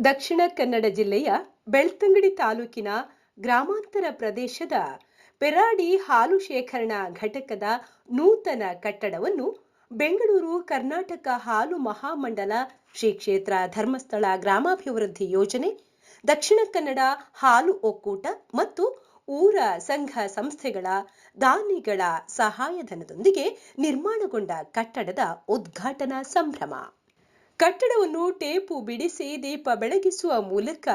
ದಕ್ಷಿಣ ಕನ್ನಡ ಜಿಲ್ಲೆಯ ಬೆಳ್ತಂಗಡಿ ತಾಲೂಕಿನ ಗ್ರಾಮಾಂತರ ಪ್ರದೇಶದ ಪೆರಾಡಿ ಹಾಲು ಶೇಖರಣಾ ಘಟಕದ ನೂತನ ಕಟ್ಟಡವನ್ನು ಬೆಂಗಳೂರು ಕರ್ನಾಟಕ ಹಾಲು ಮಹಾಮಂಡಲ ಶ್ರೀ ಕ್ಷೇತ್ರ ಧರ್ಮಸ್ಥಳ ಗ್ರಾಮಾಭಿವೃದ್ಧಿ ಯೋಜನೆ, ದಕ್ಷಿಣ ಕನ್ನಡ ಹಾಲು ಒಕ್ಕೂಟ ಮತ್ತು ಊರ ಸಂಘ ಸಂಸ್ಥೆಗಳ ದಾನಿಗಳ ಸಹಾಯಧನದೊಂದಿಗೆ ನಿರ್ಮಾಣಗೊಂಡ ಕಟ್ಟಡದ ಉದ್ಘಾಟನಾ ಸಂಭ್ರಮ. ಕಟ್ಟಡವನ್ನು ಟೇಪು ಬಿಡಿಸಿ ದೀಪ ಬೆಳಗಿಸುವ ಮೂಲಕ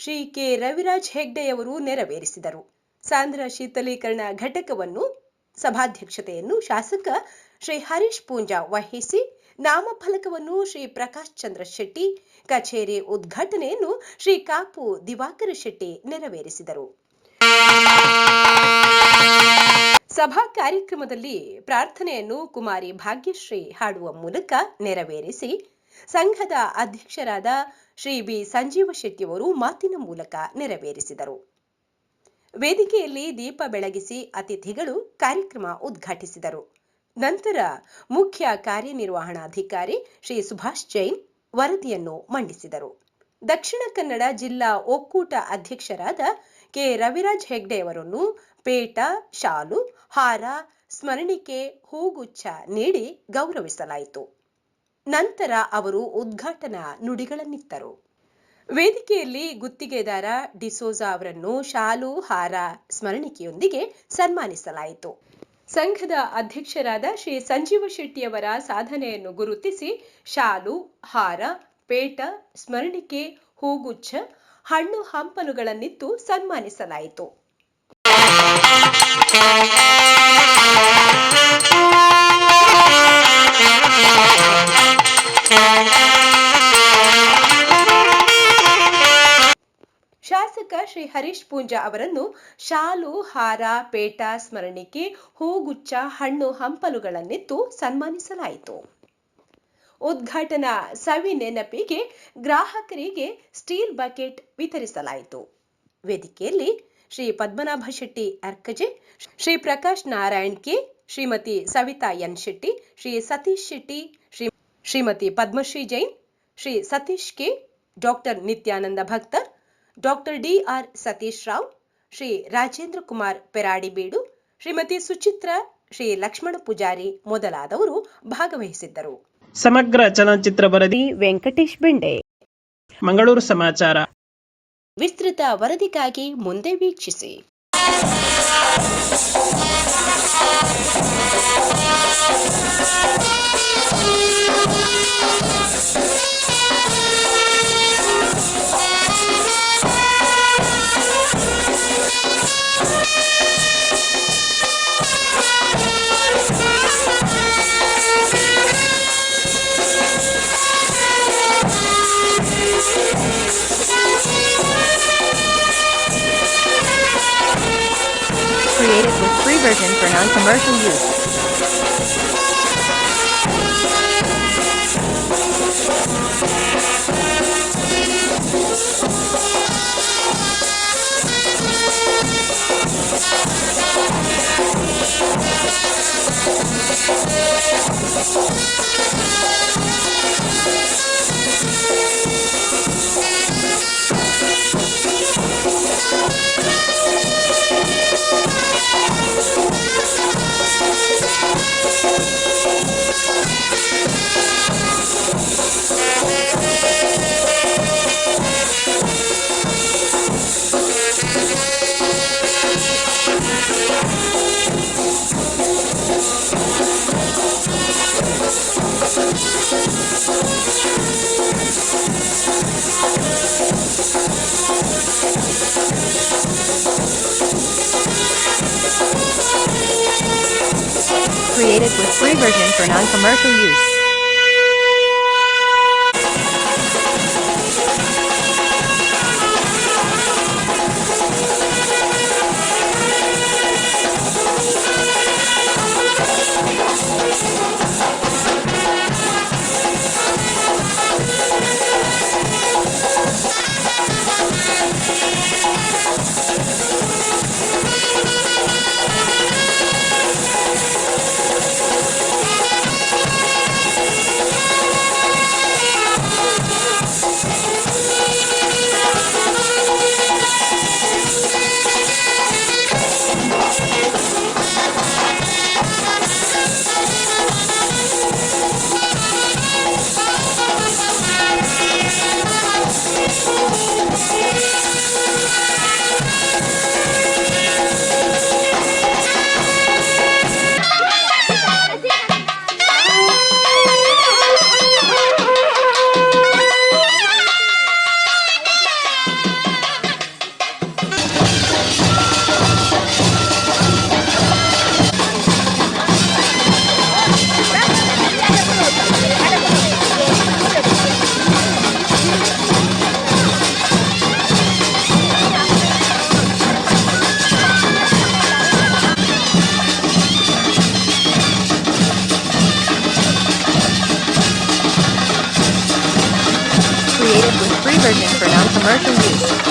ಶ್ರೀ ಕೆ. ರವಿರಾಜ್ ಹೆಗ್ಡೆಯವರು ನೆರವೇರಿಸಿದರು. ಸಾಂದ್ರ ಶೀತಲೀಕರಣ ಘಟಕವನ್ನು ಸಭಾಧ್ಯಕ್ಷತೆಯನ್ನು ಶಾಸಕ ಶ್ರೀ ಹರೀಶ್ ಪೂಂಜಾ ವಹಿಸಿ, ನಾಮಫಲಕವನ್ನು ಶ್ರೀ ಪ್ರಕಾಶ್ ಚಂದ್ರ ಶೆಟ್ಟಿ, ಕಚೇರಿ ಉದ್ಘಾಟನೆಯನ್ನು ಶ್ರೀ ಕಾಪು ದಿವಾಕರ ಶೆಟ್ಟಿ ನೆರವೇರಿಸಿದರು. ಸಭಾ ಕಾರ್ಯಕ್ರಮದಲ್ಲಿ ಪ್ರಾರ್ಥನೆಯನ್ನು ಕುಮಾರಿ ಭಾಗ್ಯಶ್ರೀ ಹಾಡುವ ಮೂಲಕ ನೆರವೇರಿಸಿ, ಸಂಘದ ಅಧ್ಯಕ್ಷರಾದ ಶ್ರೀ ಬಿ. ಸಂಜೀವ ಶೆಟ್ಟಿಯವರು ಮಾತಿನ ಮೂಲಕ ನೆರವೇರಿಸಿದರು. ವೇದಿಕೆಯಲ್ಲಿ ದೀಪ ಬೆಳಗಿಸಿ ಅತಿಥಿಗಳು ಕಾರ್ಯಕ್ರಮ ಉದ್ಘಾಟಿಸಿದರು. ನಂತರ ಮುಖ್ಯ ಕಾರ್ಯನಿರ್ವಹಣಾಧಿಕಾರಿ ಶ್ರೀ ಸುಭಾಷ್ ಜೈನ್ ವರದಿಯನ್ನು ಮಂಡಿಸಿದರು. ದಕ್ಷಿಣ ಕನ್ನಡ ಜಿಲ್ಲಾ ಒಕ್ಕೂಟ ಅಧ್ಯಕ್ಷರಾದ ಕೆ. ರವಿರಾಜ್ ಹೆಗ್ಡೆಯವರನ್ನು ಪೇಟ, ಶಾಲು, ಹಾರ, ಸ್ಮರಣಿಕೆ, ಹೂಗುಚ್ಛ ನೀಡಿ ಗೌರವಿಸಲಾಯಿತು. ನಂತರ ಅವರು ಉದ್ಘಾಟನಾ ನುಡಿಗಳನ್ನಿತ್ತರು. ವೇದಿಕೆಯಲ್ಲಿ ಗುತ್ತಿಗೆದಾರ ಡಿಸೋಜಾ ಅವರನ್ನು ಶಾಲು, ಹಾರ, ಸ್ಮರಣಿಕೆಯೊಂದಿಗೆ ಸನ್ಮಾನಿಸಲಾಯಿತು. ಸಂಘದ ಅಧ್ಯಕ್ಷರಾದ ಶ್ರೀ ಸಂಜೀವ ಶೆಟ್ಟಿಯವರ ಸಾಧನೆಯನ್ನು ಗುರುತಿಸಿ ಶಾಲು, ಹಾರ, ಪೇಟ, ಸ್ಮರಣಿಕೆ, ಹೂಗುಚ್ಛ, ಹಣ್ಣು ಹಂಪಲುಗಳನ್ನಿತ್ತು ಸನ್ಮಾನಿಸಲಾಯಿತು. ಶಾಸಕ ಶ್ರೀ ಹರೀಶ್ ಪೂಂಜಾ ಅವರನ್ನು ಶಾಲು, ಹಾರ, ಪೇಟ, ಸ್ಮರಣಿಕೆ, ಹೂಗುಚ್ಛ, ಹಣ್ಣು ಹಂಪಲುಗಳನ್ನಿತ್ತು ಸನ್ಮಾನಿಸಲಾಯಿತು. ಉದ್ಘಾಟನಾ ಸವಿ ನೆನಪಿಗೆ ಗ್ರಾಹಕರಿಗೆ ಸ್ಟೀಲ್ ಬಕೆಟ್ ವಿತರಿಸಲಾಯಿತು. ವೇದಿಕೆಯಲ್ಲಿ Shri Padmanabha Shetty Arkaje, Shri Prakash Narayan K, Shrimati Savita N Shetty, Shri Satish Shetty, Shrimati Padmashri Jain, Shri Satish K, doctor Nityananda Bhaktar, doctor D R. Satish Rao, Shri Rajendra Kumar Peradibeedu, Shrimati Suchitra, Shri Lakshmana Poojary ಮೊದಲಾದವರು ಭಾಗವಹಿಸಿದ್ದರು. ಸಮಗ್ರ ಚಲನಚಿತ್ರ ವರದಿ ವೆಂಕಟೇಶ್ ಬೆಂಡೆ. ಮಂಗಳೂರು ಸಮಾಚಾರ. ವಿಸ್ತೃತ ವರದಿಗಾಗಿ ಮುಂದೆ ವೀಕ್ಷಿಸಿ. Created with free version for non-commercial use. Created with free version for non-commercial use. commercial use.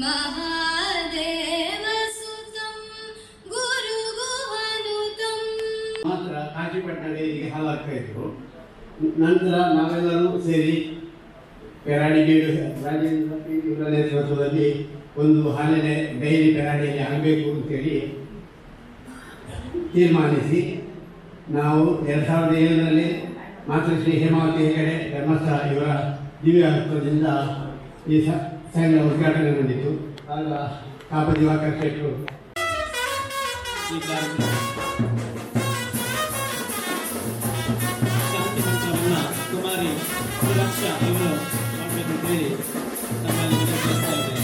महादेवसुतं गुरुगुहनुतं ಮಾತ್ರ ಕಾಶಿಪಟ್ಟಣ ಡೈರಿಗೆ ಹಾಲಾಗ್ತಾ ಇದ್ರು. ನಂತರ ನಾವೆಲ್ಲರೂ ಸೇರಿ ಪೆರಾಡಿಗೆ ರಾಜೇಂದ್ರ ಇವರ ನೇತೃತ್ವದಲ್ಲಿ ಒಂದು ಹಾಲಿನ ಡೈರಿ ಪೆರಾಡಿಯಲ್ಲಿ ಆಗಬೇಕು ಅಂತೇಳಿ ತೀರ್ಮಾನಿಸಿ ನಾವು 2007ರಲ್ಲಿ ಮಾತೃಶ್ರೀ ಹೇಮಾವತಿ ಹೆಗಡೆ ಧರ್ಮಸ್ಥಳ ಇವರ ದಿವ್ಯ ಹಸ್ತದಿಂದ ಈ ಸಂಘ ಉದ್ಘಾಟನೆಗೊಂಡಿತು. ಆಗ ಕಾಪ ದಿವಾಕರ್ ಶೆಟ್ಟರು ಕುಮಾರಿ ಸುರಕ್ಷಾ ಇವರು ಮಾಡಬೇಕು ಹೇಳಿ ನಮ್ಮಲ್ಲಿ ವಿನಂತಿಸ್ತಾ ಇದ್ದೇನೆ.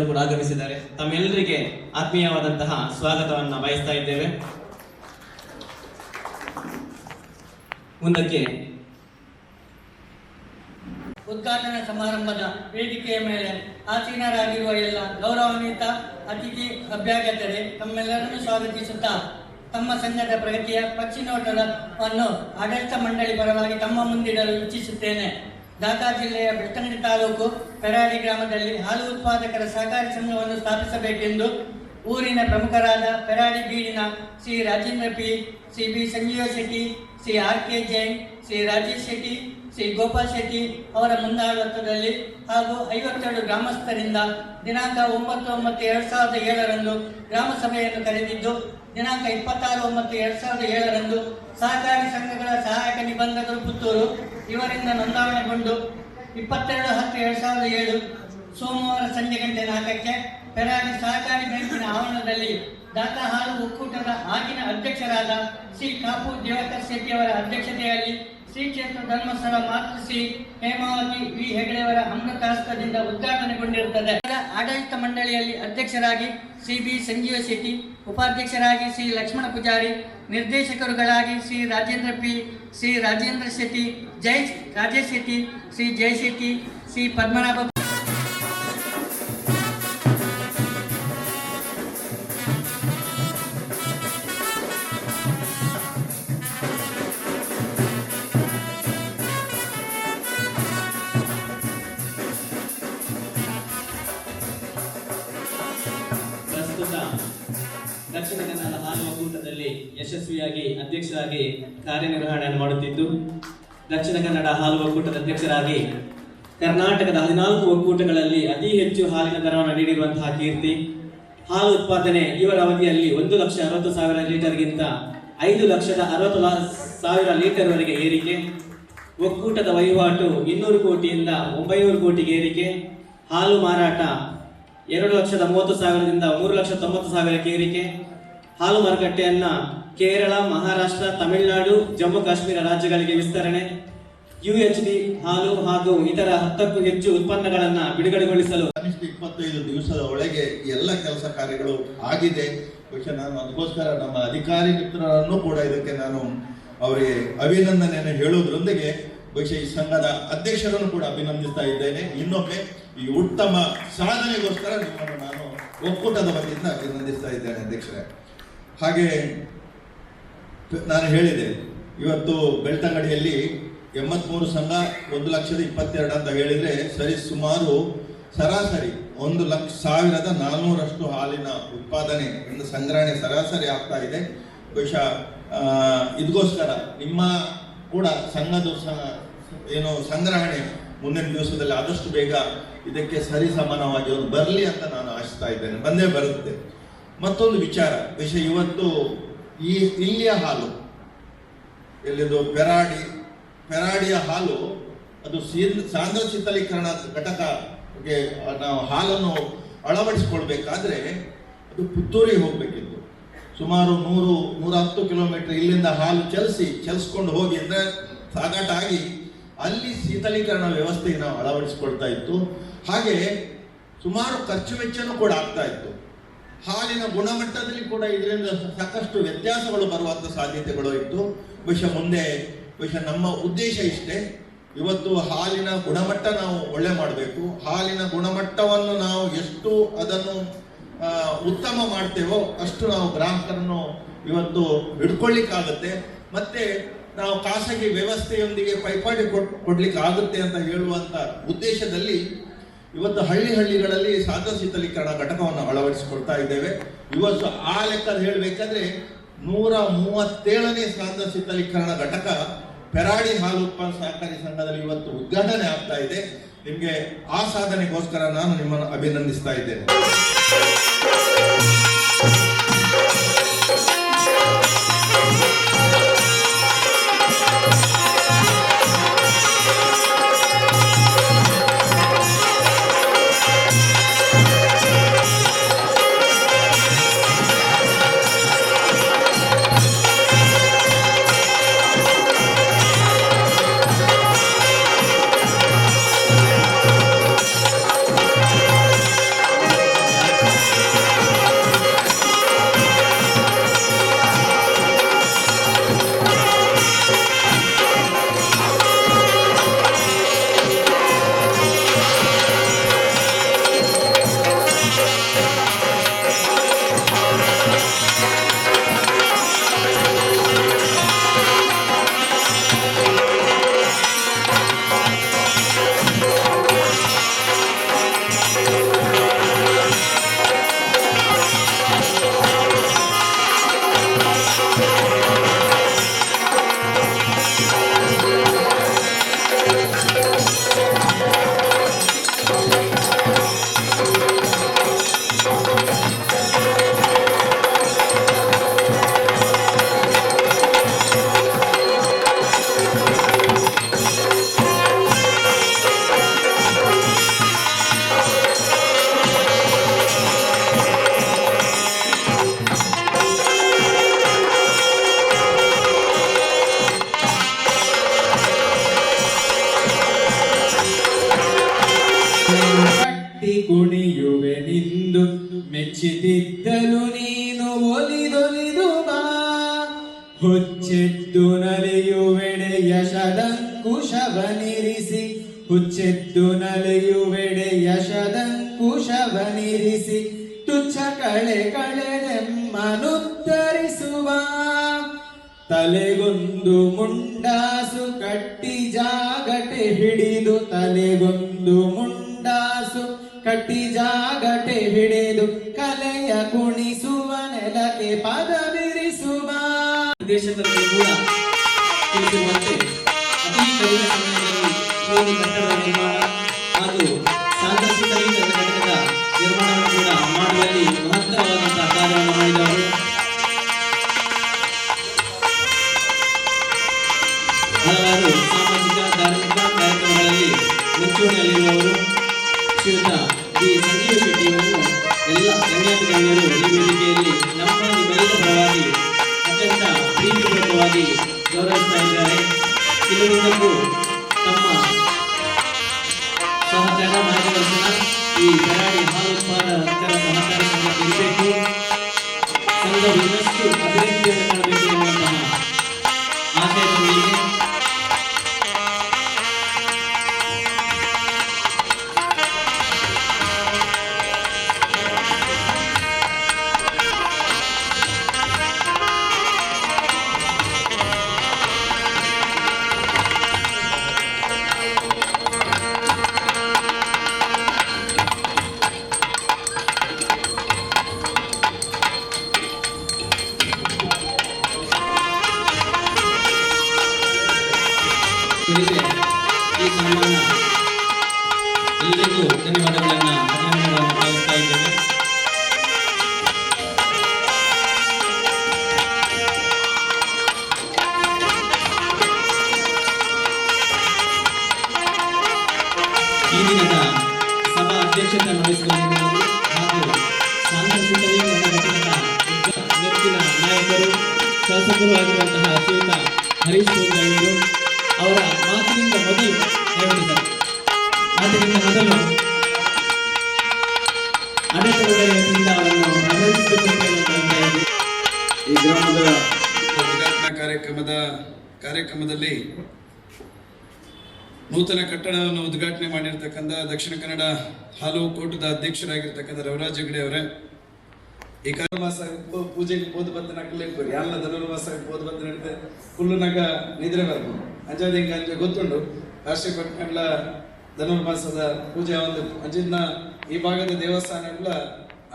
ಕೂಡ ಆಗಮಿಸಿದ್ದಾರೆ. ತಮ್ಮೆಲ್ಲರಿಗೆ ಆತ್ಮೀಯವಾದಂತಹ ಸ್ವಾಗತವನ್ನು ಬಯಸ್ತಾ ಇದ್ದೇವೆ. ಮುಂದಕ್ಕೆ ಉದ್ಘಾಟನಾ ಸಮಾರಂಭದ ವೇದಿಕೆಯ ಮೇಲೆ ಆಸೀನರಾಗಿರುವ ಎಲ್ಲ ಗೌರವಾನ್ವಿತ ಅತಿಥಿ ಅಭ್ಯಾಗತರೆ ತಮ್ಮೆಲ್ಲರನ್ನು ಸ್ವಾಗತಿಸುತ್ತಾ ತಮ್ಮ ಸಂಘದ ಪ್ರಗತಿಯ ಪಕ್ಷಿನೋಟವನ್ನು ಆಡಳಿತ ಮಂಡಳಿ ಪರವಾಗಿ ತಮ್ಮ ಮುಂದಿಡಲು ಇಚ್ಛಿಸುತ್ತೇನೆ. ದಾಖಾ ಜಿಲ್ಲೆಯ ಬೆಳ್ತಂಗಡಿ ತಾಲೂಕು ಪೆರಾಡಿ ಗ್ರಾಮದಲ್ಲಿ ಹಾಲು ಉತ್ಪಾದಕರ ಸಹಕಾರಿ ಸಂಘವನ್ನು ಸ್ಥಾಪಿಸಬೇಕೆಂದು ಊರಿನ ಪ್ರಮುಖರಾದ ಪೆರಾಡಿ ಬೀಡಿನ Shri Rajendra P, Shri B Sanjeeva Shetty, Shri R K Jain, Shri Rajesh Shetty, Shri Gopal Shetty ಅವರ ಮುಂದಾಳತ್ವದಲ್ಲಿ ಹಾಗೂ 52 ಗ್ರಾಮಸ್ಥರಿಂದ ದಿನಾಂಕ 9/9/2007 ಗ್ರಾಮ ಸಭೆಯನ್ನು ಕರೆದಿದ್ದು ದಿನಾಂಕ 26/9/2007 ಸಹಕಾರಿ ಸಂಘಗಳ ಸಹಾಯಕ ನಿಬಂಧಕರು ಪುತ್ತೂರು ಇವರಿಂದ ನೋಂದಾವಣೆಗೊಂಡು 22/10/2007 ಸೋಮವಾರ ಸಂಜೆ ಗಂಟೆ 4ಕ್ಕೆ ಪೆರಾಡಿ ಸಹಕಾರಿ ಬ್ಯಾಂಕಿನ ಆವರಣದಲ್ಲಿ ದಾಖಾ ಹಾಲು ಒಕ್ಕೂಟದ ಆಗಿನ ಅಧ್ಯಕ್ಷರಾದ ಶ್ರೀ ಕಾಪು ದಿವಾಕರ್ ಶೆಟ್ಟಿಯವರ ಅಧ್ಯಕ್ಷತೆಯಲ್ಲಿ ಶ್ರೀ ಕ್ಷೇತ್ರ ಧರ್ಮಸ್ಥಳ ಮಾತೃಶ್ರೀ ಹೇಮಾವತಿ ವಿ ಹೆಗಡೆಯವರ ಅಮೃತ ಹಸ್ತದಿಂದ ಉದ್ಘಾಟನೆಗೊಂಡಿರುತ್ತದೆ. ಆಡಳಿತ ಮಂಡಳಿಯಲ್ಲಿ ಅಧ್ಯಕ್ಷರಾಗಿ ಶ್ರೀ ಬಿ ಸಂಜೀವ ಶೆಟ್ಟಿ, ಉಪಾಧ್ಯಕ್ಷರಾಗಿ ಶ್ರೀ ಲಕ್ಷ್ಮಣ ಪೂಜಾರಿ, ನಿರ್ದೇಶಕರುಗಳಾಗಿ ಶ್ರೀ ರಾಜೇಂದ್ರ ಪಿ, ಶ್ರೀ ರಾಜೇಂದ್ರ ಶೆಟ್ಟಿ, ರಾಜೇಶ್ ಶೆಟ್ಟಿ, ಶ್ರೀ ಜಯ ಶೆಟ್ಟಿ, ಶ್ರೀ ಪದ್ಮನಾಭ. ದಕ್ಷಿಣ ಕನ್ನಡ ಹಾಲು ಒಕ್ಕೂಟದಲ್ಲಿ ಯಶಸ್ವಿಯಾಗಿ ಅಧ್ಯಕ್ಷರಾಗಿ ಕಾರ್ಯನಿರ್ವಹಣೆಯನ್ನು ಮಾಡುತ್ತಿದ್ದು, ದಕ್ಷಿಣ ಕನ್ನಡ ಹಾಲು ಒಕ್ಕೂಟದ ಅಧ್ಯಕ್ಷರಾಗಿ ಕರ್ನಾಟಕದ 14 ಒಕ್ಕೂಟಗಳಲ್ಲಿ ಅತಿ ಹೆಚ್ಚು ಹಾಲಿನ ದರವನ್ನು ನೀಡಿರುವಂತಹ ಕೀರ್ತಿ. ಹಾಲು ಉತ್ಪಾದನೆ ಇವರ ಅವಧಿಯಲ್ಲಿ 1,60,000 ಲೀಟರ್ಗಿಂತ 5,60,000 ಲೀಟರ್ವರೆಗೆ ಏರಿಕೆ. ಒಕ್ಕೂಟದ ವಹಿವಾಟು 200 ಕೋಟಿಯಿಂದ 900 ಕೋಟಿಗೆ ಏರಿಕೆ. ಹಾಲು ಮಾರಾಟ 2,30,000ದಿಂದ 3,90,000ಕ್ಕೆ ಏರಿಕೆ. ಹಾಲು ಮಾರುಕಟ್ಟೆಯನ್ನ ಕೇರಳ, ಮಹಾರಾಷ್ಟ್ರ, ತಮಿಳುನಾಡು, ಜಮ್ಮು ಕಾಶ್ಮೀರ ರಾಜ್ಯಗಳಿಗೆ ವಿಸ್ತರಣೆ. UHD ಹಾಲು ಹಾಗೂ ಇತರ 10ಕ್ಕೂ ಹೆಚ್ಚು ಉತ್ಪನ್ನಗಳನ್ನ ಬಿಡುಗಡೆಗೊಳಿಸಲು ಕನಿಷ್ಠ 25 ದಿವಸದ ಒಳಗೆ ಎಲ್ಲ ಕೆಲಸ ಕಾರ್ಯಗಳು ಆಗಿದೆ. ಬಹುಶಃ ನಾನು ಅದಕ್ಕೋಸ್ಕರ ನಮ್ಮ ಅಧಿಕಾರಿ ಮಿತ್ರರನ್ನು ಕೂಡ ಇದಕ್ಕೆ ನಾನು ಅವರಿಗೆ ಅಭಿನಂದನೆಯನ್ನು ಹೇಳುವುದರೊಂದಿಗೆ ಬಹುಶಃ ಈ ಸಂಘದ ಅಧ್ಯಕ್ಷರನ್ನು ಕೂಡ ಅಭಿನಂದಿಸ್ತಾ ಇದ್ದೇನೆ. ಇನ್ನೊಮ್ಮೆ ಈ ಉತ್ತಮ ಸಾಧನೆಗೋಸ್ಕರ ನಿಮ್ಮನ್ನು ನಾನು ಒಕ್ಕೂಟದ ವತಿಯಿಂದ ಅಭಿನಂದಿಸ್ತಾ ಇದ್ದೇನೆ ಅಧ್ಯಕ್ಷರೇ. ಹಾಗೆ ನಾನು ಹೇಳಿದೆ, ಇವತ್ತು ಬೆಳ್ತಂಗಡಿಯಲ್ಲಿ 83 ಸಂಘ, 1,22,000 ಅಂತ ಹೇಳಿದ್ರೆ ಸುಮಾರು ಸರಾಸರಿ 1,00,000 ಹಾಲಿನ ಉತ್ಪಾದನೆ ಒಂದು ಸಂಗ್ರಹಣೆ ಸರಾಸರಿ ಆಗ್ತಾ ಇದೆ. ಬಹುಶಃ ಇದಕ್ಕೋಸ್ಕರ ನಿಮ್ಮ ಕೂಡ ಸಂಘದ ಏನು ಸಂಗ್ರಹಣೆ ಮುಂದಿನ ದಿವಸದಲ್ಲಿ ಆದಷ್ಟು ಬೇಗ ಇದಕ್ಕೆ ಸರಿ ಸಮಾನವಾಗಿ ಒಂದು ಬರಲಿ ಅಂತ ನಾನು ಆಶಿಸ್ತಾ ಇದ್ದೇನೆ. ಬಂದೇ ಬರುತ್ತೆ. ಮತ್ತೊಂದು ವಿಷಯ ಇವತ್ತು ಇಲ್ಲಿಯ ಹಾಲು ಎಲ್ಲಿದು ಪೆರಾಡಿಯ ಹಾಲು ಅದು ಸಾಂದ್ರ ಶೀತಲೀಕರಣ ಘಟಕಕ್ಕೆ ನಾವು ಹಾಲನ್ನು ಅಳವಡಿಸಿಕೊಳ್ಬೇಕಾದ್ರೆ ಅದು ಪುತ್ತೂರಿಗೆ ಹೋಗ್ಬೇಕಿತ್ತು. ಸುಮಾರು 110 ಕಿಲೋಮೀಟರ್ ಇಲ್ಲಿಂದ ಹಾಲು ಚಲಿಸ್ಕೊಂಡು ಹೋಗಿ ಅಂದ್ರೆ ಸಾಗಾಟ ಆಗಿ ಅಲ್ಲಿ ಶೀತಲೀಕರಣ ವ್ಯವಸ್ಥೆಗೆ ನಾವು ಅಳವಡಿಸಿಕೊಳ್ತಾ ಇತ್ತು. ಹಾಗೆ ಸುಮಾರು ಖರ್ಚು ವೆಚ್ಚನೂ ಕೂಡ ಆಗ್ತಾ ಇತ್ತು. ಹಾಲಿನ ಗುಣಮಟ್ಟದಲ್ಲಿ ಕೂಡ ಇದರಿಂದ ಸಾಕಷ್ಟು ವ್ಯತ್ಯಾಸಗಳು ಬರುವಂಥ ಸಾಧ್ಯತೆಗಳು ಇತ್ತು. ಬಹುಶಃ ನಮ್ಮ ಉದ್ದೇಶ ಇಷ್ಟೇ, ಇವತ್ತು ಹಾಲಿನ ಗುಣಮಟ್ಟ ನಾವು ಒಳ್ಳೆ ಮಾಡಬೇಕು. ಹಾಲಿನ ಗುಣಮಟ್ಟವನ್ನು ನಾವು ಎಷ್ಟು ಅದನ್ನು ಉತ್ತಮ ಮಾಡ್ತೇವೋ ಅಷ್ಟು ನಾವು ಗ್ರಾಹಕರನ್ನು ಇವತ್ತು ಹಿಡ್ಕೊಳ್ಳಿಕ್ಕಾಗತ್ತೆ. ಮತ್ತೆ ನಾವು ಖಾಸಗಿ ವ್ಯವಸ್ಥೆಯೊಂದಿಗೆ ಪೈಪಾಟಿ ಕೊಡ್ಲಿಕ್ಕೆ ಆಗುತ್ತೆ ಅಂತ ಹೇಳುವಂತ ಉದ್ದೇಶದಲ್ಲಿ ಇವತ್ತು ಹಳ್ಳಿಗಳಲ್ಲಿ ಸಾಂದ್ರ ಶೀತಲೀಕರಣ ಘಟಕವನ್ನು ಅಳವಡಿಸಿಕೊಳ್ತಾ ಇದ್ದೇವೆ. ಇವತ್ತು ಆ ಲೆಕ್ಕ ಹೇಳಬೇಕಾದ್ರೆ 137ನೇ ಸಾಂದ್ರ ಶೀತಲೀಕರಣ ಘಟಕ ಪೆರಾಡಿ ಹಾಲು ಉತ್ಪಾದನಾ ಸಹಕಾರಿ ಸಂಘದಲ್ಲಿ ಇವತ್ತು ಉದ್ಘಾಟನೆ ಆಗ್ತಾ ಇದೆ. ನಿಮಗೆ ಆ ಸಾಧನೆಗೋಸ್ಕರ ನಾನು ನಿಮ್ಮನ್ನು ಅಭಿನಂದಿಸ್ತಾ ಇದ್ದೇನೆ. ಕುಣಿಯುವೆ ನಿಂದು ಮೆಚ್ಚಿತಿದ್ದಲು ನೀನು ಒಲಿದೊಲಿದು ಬಾ ಹುಚ್ಚೆದ್ದು ನಲಿಯುವೆಡೆ ಯಶದಂಕುಶವನಿರಿಸಿ ಹುಚ್ಚೆದ್ದು ನಲಿಯುವೆಡೆ ಯಶದಂಕುಶವನಿರಿಸಿ ತುಚ್ಛ ಕಳೆದೆಮ್ಮನುತ್ತರಿಸುವ ತಲೆಗೊಂದು ಮುಂಡಾಸು ಕಟ್ಟಿ ಜಾಗಟೆ ಹಿಡಿದು ತಲೆಗೊಂದು ಮುಂಡಾಸು ಕಟ್ಟಿ ಜಾಗಟೆ ಹಿಡಿದು ಕಲೆಯ ಕುಣಿಸುವ ನೆಲಕ್ಕೆ ಪದ ಬಿರಿಸುವ ದೇಶದಲ್ಲಿ ಕೂಡ ತಿಳಿಸಿರುವಂತೆ ಅತಿ ಕಡಿಮೆ ಸಮಯದಲ್ಲಿ ಈ ಕಟ್ಟಡ ನಿರ್ಮಾಣ ಹಾಗೂ ಸಾಂದ್ರ ಶೀತಲೀಕರಣ ಘಟಕದ ನಿರ್ಮಾಣವನ್ನು ಕೂಡ ಮಾಡುವಲ್ಲಿ ಮಹತ್ತರವಾದಂತಹ ಕಾರ್ಯವನ್ನು ಮಾಡಿದವರು. ಹಲವಾರು ಸಾಮಾಜಿಕ ಧಾರ್ಮಿಕ ಕಾರ್ಯಕ್ರಮಗಳಲ್ಲಿ ಮುಂಚೂಣಿಯಲ್ಲಿರುವವರು ಶ್ರೀಯುತ ಬಿ ಸಂಜೀವ್ ಶೆಟ್ಟಿಯವರು ಎಲ್ಲ ಗಣ್ಯಾತಿ ಗಣ್ಯರು ಈ ವೇದಿಕೆಯಲ್ಲಿ ನಿಮ್ಮೆಲ್ಲರ ಪರವಾಗಿ ಅತ್ಯಂತ ಪ್ರೀತಿಪೂರ್ವಕವಾಗಿ ಗೌರವಿಸ್ತಾ ಇದ್ದಾರೆ. ಕೆಲವೊಂದಕ್ಕೂ ತಮ್ಮ ಸಹಕಾರ ಮಾರ್ಗದರ್ಶನ ಈ ಪೆರಾಡಿ ಹಾಲು ಉತ್ಪಾದಕರ ಸಹಕಾರಿ ಸಂಘಕ್ಕೆ ಇರಬೇಕು. ಸಂಘವು ಇನ್ನಷ್ಟು ಅಭಿವೃದ್ಧಿಯನ್ನು ಮಾಡಬೇಕು ಎನ್ನುವಂತಹ ಆಶಯದೊಂದಿಗೆ ಎಲ್ಲರಿಗೂ ಧನ್ಯವಾದಗಳನ್ನು ಅಭಿನಂದನೆಗಳನ್ನು ಸಲ್ಲಿಸ್ತಾ ಇದ್ದೇನೆ. ಈ ದಿನದ ಸಭಾ ಅಧ್ಯಕ್ಷತೆಯನ್ನು ವಹಿಸಿಕೊಂಡಿರುವುದು ಹಾಗೂ ಸಾಂಸ್ಕೃತಿಕೀಕರಣ ಘಟಕದ ನೆಚ್ಚಿನ ನಾಯಕರು ಶಾಸಕರು ಆಗಿರುವಂತಹ ಶ್ರೀಯುತ ಹರೀಶ್ ಪೂಂಜಾ ಅವರು ಅವರ ಮಾತಿನಿಂದ ಮೊದಲು ಅಡೆತಡೆಗಳಿಂದ ಅವರನ್ನು ಅಭಿನಂದಿಸಬೇಕು ಅಂತ ಹೇಳುತ್ತಾರೆ. ಈ ಗ್ರಾಮದ ಉದ್ಘಾಟನಾ ಕಾರ್ಯಕ್ರಮದಲ್ಲಿ ನೂತನ ಕಟ್ಟಡವನ್ನು ಉದ್ಘಾಟನೆ ಮಾಡಿರ್ತಕ್ಕಂಥ ದಕ್ಷಿಣ ಕನ್ನಡ ಹಾಲು ಒಕ್ಕೂಟದ ಅಧ್ಯಕ್ಷರಾಗಿರ್ತಕ್ಕಂಥ ರವಿರಾಜ್ ಹೆಗಡೆ ಅವರೇ, ಈ ಧನುರ್ಮಾಸ ಪೂಜೆಗೆ ಬೋದು ಬಂದ ನಕಲಿ ಎಲ್ಲ ಧನುರ್ಮಾಸ ಬೋದು ಬಂದ ನಡೀತೆ ಫುಲ್ಲು ನಗ ನಿದ್ರೆ ಬರ್ಬೋದು ಅಂಜಾದ ಹಿಂಗೆ ಅಂಜ ಗೊತ್ತುಂಡು. ರಾಷ್ಟ್ರೀಯ ಪಟ್ಟಣ ಧನುರ್ಮಾಸದ ಪೂಜೆ ಒಂದು ಅಂಜಿನ ಈ ಭಾಗದ ದೇವಸ್ಥಾನ ಎಲ್ಲ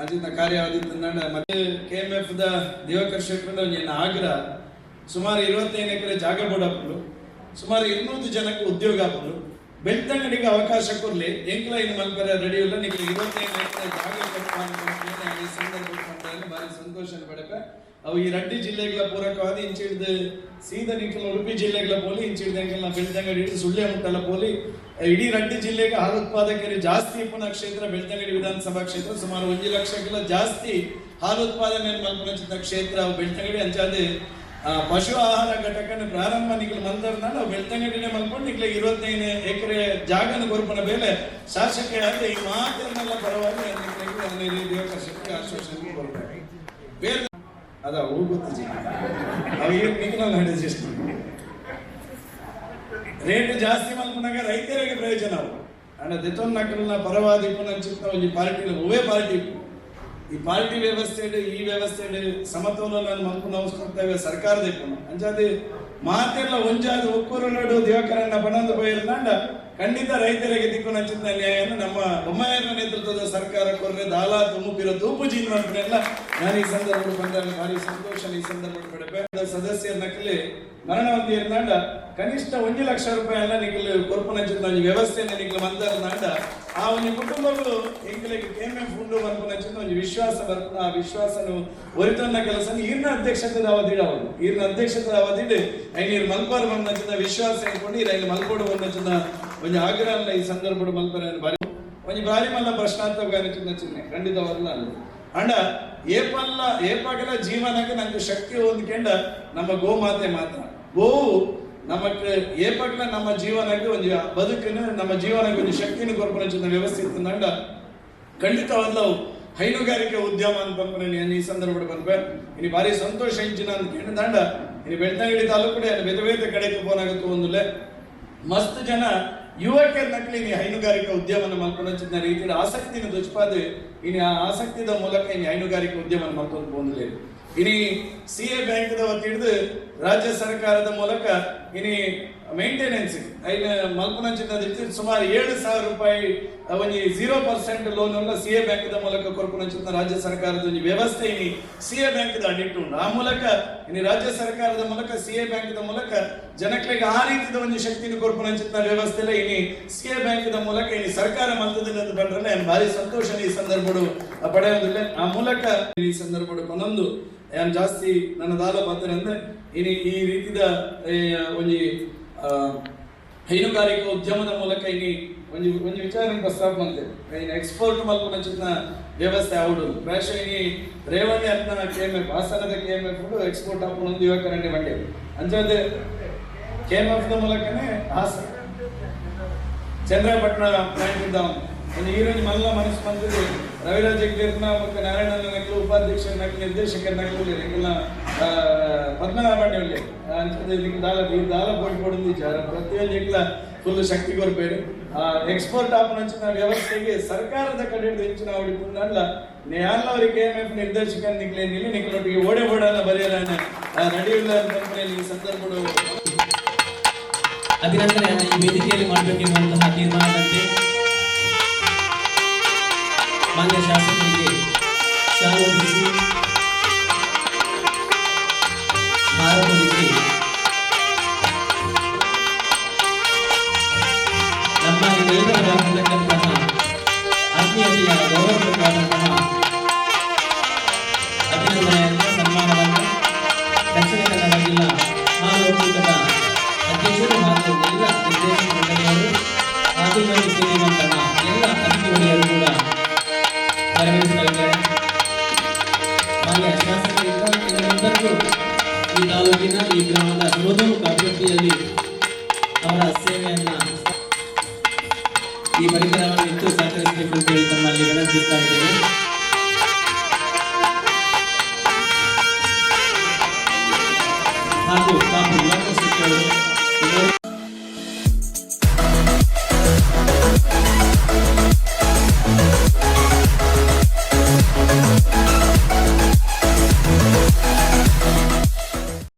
ಅಂಜಿನ ಕಾರ್ಯ ಆದಿತ್ತು. ಮತ್ತೆ KMF ದ ದಿವಾಕರ್ ಶೆಟ್ಟರ್ ಆಗ್ರಹ ಸುಮಾರು 25 ಎಕರೆ ಜಾಗ ಬೋಡಪ್ಪಲು ಸುಮಾರು 200 ಜನಕ್ಕೆ ಉದ್ಯೋಗ ಹಾಕಲು ಬೆಳ್ತಂಗಡಿಗೆ ಅವಕಾಶ ಕೊಡ್ಲಿ ಎಂಕ್ಲ ಇನ್ನು ಮಲ್ಪರ ರೆಡಿ ಇಲ್ಲ ನಿಮಗೆ 25 ಎಕರೆ ಜಾಗ ಈ ಸಂದರ್ಭದಲ್ಲಿ ಭಾರಿ ಸಂತೋಷ ಪಡಕ ಅವು ಈ ರಡ್ಡಿ ಜಿಲ್ಲೆಗಳ ಪೂರಕವಾದ ಇಂಚಿಡ್ದು ಸೀದಾ ನಿಖಿಲ ಉಡುಪಿ ಜಿಲ್ಲೆಗಳ ಪೋಲಿ ಇಂಚಿಡ್ದ ಬೆಳ್ತಂಗಡಿ ಸುಳ್ಯ ಮುಟ್ಟಲ ಪೋಲಿ ಇಡೀ ರಡ್ಡಿ ಜಿಲ್ಲೆಗೆ ಹಾಲು ಉತ್ಪಾದಕರಿಗೆ ಜಾಸ್ತಿ ಇಪ್ಪನ ಕ್ಷೇತ್ರ ಬೆಳ್ತಂಗಡಿ ವಿಧಾನಸಭಾ ಕ್ಷೇತ್ರ ಸುಮಾರು 1 ಲಕ್ಷಕ್ಕಿಂತ ಜಾಸ್ತಿ ಹಾಲು ಉತ್ಪಾದನೆ ಮಲ್ಪನ ಕ್ಷೇತ್ರ ಬೆಳ್ತಂಗಡಿ ಅಂಚಾದೆ ಪಶು ಆಹಾರ ಘಟಕನ ಪ್ರಾರಂಭ ನಿಖಿಲ್ ಮಂದರ್ನ ನಾವು ಬೆಳ್ತಂಗಡಿನೇ ಮಲ್ಕೊಂಡು ನಿಖಿಲ 25 ಎಕರೆ ಜಾಗನ ಗೊರ್ಪನ ಬೇಲೆ ಶಾಸಕ ಈ ಮಾತನ್ನೆಲ್ಲ ಪರವಾಗಿ ಆಶ್ವಾಸನೆ ಕೊಡ್ತಾರೆ ಬೇರೆ ಅದ ಹೋಗುತ್ತೆ ರೇಟ್ ಜಾಸ್ತಿ ಮಲ್ಕೊಂಡಾಗ ರೈತರಿಗೆ ಪ್ರಯೋಜನ ಅವು ಅಂಡ್ ದೆತೊಂದು ನಕಲ್ನ ಪರವಾದಿ ಪುನಂಚಿತ್ ಒಂದು ಪಾರ್ಟಿ ಒವೇ ಪಾರ್ಟಿ ಈ ಪಾರ್ಟಿ ವ್ಯವಸ್ಥೆ ಈ ವ್ಯವಸ್ಥೆ ಸಮತೋಲನ ಮಲ್ಕೊಂಡು ಅವಸ್ಕೊಳ್ತೇವೆ ಸರ್ಕಾರದ ಅಂಜಾದ ಮಾತೆಲ್ಲ ಒಂಜಾದ ಒಕ್ಕೂರು ದಿವಾಕರನ್ನ ಬಣಂದು ಬಯರ್ನಾಂಡ ಖಂಡಿತ ರೈತರಿಗೆ ದಿಕ್ಕು ನಂಚಿದ ನ್ಯಾಯವನ್ನು ನಮ್ಮ ಬೊಮ್ಮಾಯರ ನೇತೃತ್ವದ ಸರ್ಕಾರ ಕೊರ್ರೆ ದಾಲಾ ತುಮುಪಿರೋ ತೂಪು ಜೀವನೆಲ್ಲ ನಾನು ಈ ಸಂದರ್ಭ ಬಂದಾಗ ಭಾರಿ ಸಂತೋಷ ಈ ಸಂದರ್ಭ ಪಡಬೆ ಸದಸ್ಯರ ನಕಲಿ ಮರಣ ಹೊಂದಿರ್ನಾಂಡ ಕನಿಷ್ಠ 1 ಲಕ್ಷ ರೂಪಾಯಿ ಎಲ್ಲ ನಿಖಿಲ್ ಕೊರ್ಪು ನಂಚಿದ ಒಂದು ವ್ಯವಸ್ಥೆಯನ್ನು ನಿಖಿಲ್ ಮಂದಾರ್ನಾಂಡ ಆ ಒಂದು ಕುಟುಂಬಗಳು ಎಂಕಲಿಗೆ KMF ಉಂಡು ಬರ್ಪು ನಂಚಿದ ಒಂದು ವಿಶ್ವಾಸ ಬರ್ಪುನ ಆ ವಿಶ್ವಾಸನು ಒರಿತನ್ನ ಕೆಲಸ ಈರ್ನ ಅಧ್ಯಕ್ಷತೆ ಅವಧಿಡ ಅವರು ಈರ್ನ ಅಧ್ಯಕ್ಷತೆ ಅವಧಿಡ್ ಐನೀರ್ ಮಲ್ಪಾರ್ ಬಂದ ನಂಚಿದ ವಿಶ್ವಾಸ ಹೇಳ್ಕೊಂಡು ಇಲ್ಲಿ ಮಲ್ಕೋಡು ಬಂದ ನಂಚಿದ ಒಂದು ಆಗ್ರಹ ಅಲ್ಲ ಈ ಸಂದರ್ಭ ಮಲ್ಪರ ಬಾರಿ ಒಂದು ಬಾರಿ ಮಲ್ಲ ಪ್ರಶ್ನಾರ್ಥಕ ಚಿಹ್ನೆ ಖಂಡಿತವಾಗಲ್ಲ ಅಲ್ಲ ಅಂಡ ಏಪಾಗಲ ಜೀವನಕ್ಕೆ ನಂಗೆ ಶಕ್ತಿ ಹೊಂದ್ಕೊಂಡ ನಮ್ಮ ಗೋಮಾತೆ ಮಾತ್ರ ಗೋವು ನಮಗೆ ಏಪಾಗಲ ನಮ್ಮ ಜೀವನಕ್ಕೆ ಒಂದು ಬದುಕನ್ನು ನಮ್ಮ ಜೀವನಕ್ಕೆ ಒಂದು ಶಕ್ತಿನ ಕೊರ್ಪನ ವ್ಯವಸ್ಥೆ ಇತ್ತಂಡ ಖಂಡಿತವಾಗ್ಲೂ ಹೈನುಗಾರಿಕೆ ಉದ್ಯಮ ಅಂತ ಬಂದ್ಕೊಂಡು ಈ ಸಂದರ್ಭ ಬಂದ್ಬೆ ಇನ್ನು ಭಾರಿ ಸಂತೋಷ ಇಂಚಿನ ಅಂತ ಕೇಳಿದಂಡ ಇನ್ನು ಬೆಳ್ತಂಗಡಿ ತಾಲೂಕು ಬೇರೆ ಬೇರೆ ಕಡೆಗೆ ಫೋನಾಗುತ್ತೆ ಒಂದಲ್ಲೇ ಮಸ್ತ್ ಜನ ಯುವಕರ ನಕಲಿ ಹೈನುಗಾರಿಕಾ ಉದ್ಯಮನ ಮಲ್ಕೊಂಡ ರೀತಿಯ ಆಸಕ್ತಿನ ದುಷ್ಪಾದೆ ಇನ್ನು ಆ ಆಸಕ್ತಿದ ಮೂಲಕ ಇನ್ನು ಹೈನುಗಾರಿಕಾ ಉದ್ಯಮನ ಮಲ್ಕೊಂಡು ಬಂದಿಲ್ಲ ಇನಿ CA ಬ್ಯಾಂಕ್ದ ಹಿಡಿದು ರಾಜ್ಯ ಸರ್ಕಾರದ ಮೂಲಕ ಇನಿ ಮೇಂಟೆನೆನ್ಸ್ ಐನ ಮಲ್ಪುನಂಚಿನ ಸುಮಾರು 7,000 ರೂಪಾಯಿ ಒಂದು 0% ಲೋನ್ ಎಲ್ಲ CA ಬ್ಯಾಂಕ್ದ ಮೂಲಕ ಕೊರ್ಪುನಂಚಿನ ರಾಜ್ಯ ಸರ್ಕಾರದ ಒಂದು ವ್ಯವಸ್ಥೆ ಇನಿ CA ಬ್ಯಾಂಕ್ದ ಅಡಿಟ್ ಉಂಟು ಆ ಮೂಲಕ ಇನಿ ರಾಜ್ಯ ಸರ್ಕಾರದ ಮೂಲಕ CA ಬ್ಯಾಂಕ್ದ ಮೂಲಕ ಜನಗಳಿಗೆ ಆ ರೀತಿಯ ಒಂದು ಶಕ್ತಿನ ಕೊರ್ಪುನಂಚಿನ ವ್ಯವಸ್ಥೆ ಎಲ್ಲ ಇನಿ CA ಬ್ಯಾಂಕ್ದ ಮೂಲಕ ಇನಿ ಸರ್ಕಾರ ಮಟ್ಟದಲ್ಲಿ ಬಂದ್ರೆ ಭಾರಿ ಸಂತೋಷ ಈ ಸಂದರ್ಭ ಪಡೆಯೋದಿಲ್ಲ ಆ ಮೂಲಕ ಈ ಸಂದರ್ಭ ಕೊನೊಂದು ಏನು ಜಾಸ್ತಿ ನನ್ನ ದಾಲ ಪಾತ್ರ ಅಂದ್ರೆ ಇನಿ ಈ ರೀತಿಯ ಒಂದು ಹೈನುಗಾರಿಕಾ ಉದ್ಯಮದ ಮೂಲಕ ಇನಿ ಒಂದು ವಿಚಾರ ಪ್ರಸ್ತಾಪ ಮಾಡ್ತೇವೆ ಇನ್ನು ಎಕ್ಸ್ಪೋರ್ಟ್ ಮಲ್ಪನ ವ್ಯವಸ್ಥೆ ಆವಡು ಪ್ರಾಯಶಃ ಇನಿ ರೇವಣ್ಣ ಅತ್ನ KMF ಹಾಸನದ KMF ಎಕ್ಸ್ಪೋರ್ಟ್ ಹಾಕೊಂಡು ಒಂದು ಯುವಕರನ್ನೇ ಬಂಡೆ ಅಂಜಾದ KMF ದ ಮೂಲಕನೇ ಹಾಸನ ಚಂದ್ರಪಟ್ಟಣ ಪ್ಲಾಂಟ್ ಇದ್ದ ಒಂದು ಈರೋಜು ಮಲ್ಲ ಮನಸ್ಸು ಬಂದಿದೆ ರವಿರಾಜ್ ಹೆಗ್ಡೇರ್ನ ಮತ್ತು ನಾರಾಯಣನ ನಕಲು ಉಪಾಧ್ಯಕ್ಷರ ನಕಲು ನಿರ್ದೇಶಕರ ನಕಲು ಎಲ್ಲ ಪದ್ಮನಾಭಣ್ಣ ದಾಲ ಕೊಡ್ಕೊಂಡು ಪ್ರತಿಯೊಂದು ಎಕ್ಲ ಫುಲ್ ಶಕ್ತಿ ಕೊರ್ಬೇಡಿ ಎಕ್ಸ್ಪೋರ್ಟ್ ಆಪನ ವ್ಯವಸ್ಥೆಗೆ ಸರ್ಕಾರದ ಕಡೆ ಹೆಚ್ಚಿನ ಅವಳಿಕೊಂಡಲ್ಲ ಎಲ್ಲವರಿಗೆ KMF ನಿರ್ದೇಶಕರ ನಿಖಲೊಟ್ಟಿಗೆ ಓಡಲ್ಲ ಬರೆಯಲ್ಲ ನಡೆಯುಲ್ಲ ಕಂಪನಿಯಲ್ಲಿ ಈ ಸಂದರ್ಭ ಅದಿನಂತರ ಈ ವೇದಿಕೆಯಲ್ಲಿ ಮಾಡಬೇಕೆನ್ನುವಂತಹ ತೀರ್ಮಾನದಂತೆ ಮಾನ್ಯ ಶಾಸಕರಿಗೆ ಶಾಲು ಹೊದಿಸಿ ಹಾರ ಹೊದಿಸಿ ನಮ್ಮ ಈ ಎಲ್ಲರ ಆಗಬೇಕು ಅಂತ ಹೇಳಿ ತಮ್ಮಲ್ಲಿ ವಿನಂತಿಸ್ತಾ ಇದ್ದೇವೆ. ಹಾಗೂ ಕಾಪು ಯುವಕ ಅವರು